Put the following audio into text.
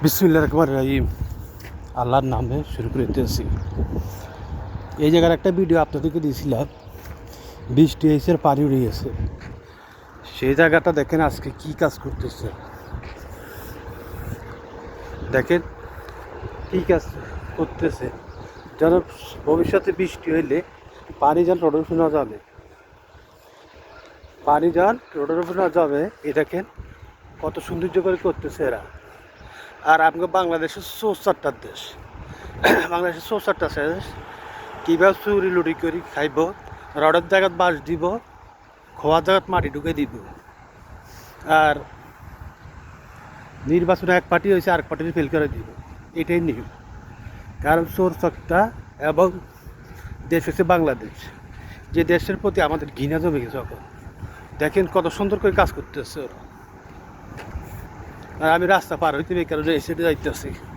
বিসমিল্লাহির রহমানির রহিম। আল্লাহর নামে শুরু করতেছি। এই জায়গার একটা ভিডিও আপনাদেরকে দিয়েছিলাম, বৃষ্টি হয়েছে, পানি উড়ে গেছে। সেই জায়গাটা দেখেন আজকে কি কাজ করতেছে, দেখেন কি কাজ করতেছে। যেন ভবিষ্যতে বৃষ্টি হইলে পানি যেন রোডের উপরে না যাবে, পানি যেন রোডের উপরে না যাবে। এ দেখেন কত সৌন্দর্য করে করতেছে এরা। আর আমাকে বাংলাদেশের ৭৪টা দেশ, বাংলাদেশের ৭৪টা দেশ কীভাবে চুরি লুটি করে খাইব, রডের জায়গাত বাঁশ দিব, খোয়ার জায়গাত মাটি ঢুকে দিব। আর নির্বাচনে এক পার্টি হয়েছে, আরেক পার্টি ফেল করে দিব, এটাই নিয়ম। কারণ চোর চকটা এবং দেশ হচ্ছে বাংলাদেশ, যে দেশের প্রতি আমাদের ঘৃণা জমে গেছে। এখন দেখেন কত সুন্দর করে কাজ করতেছে ওরা। আর আমি রাস্তা পার হইতে এই কারণে এসে যাইতেছি।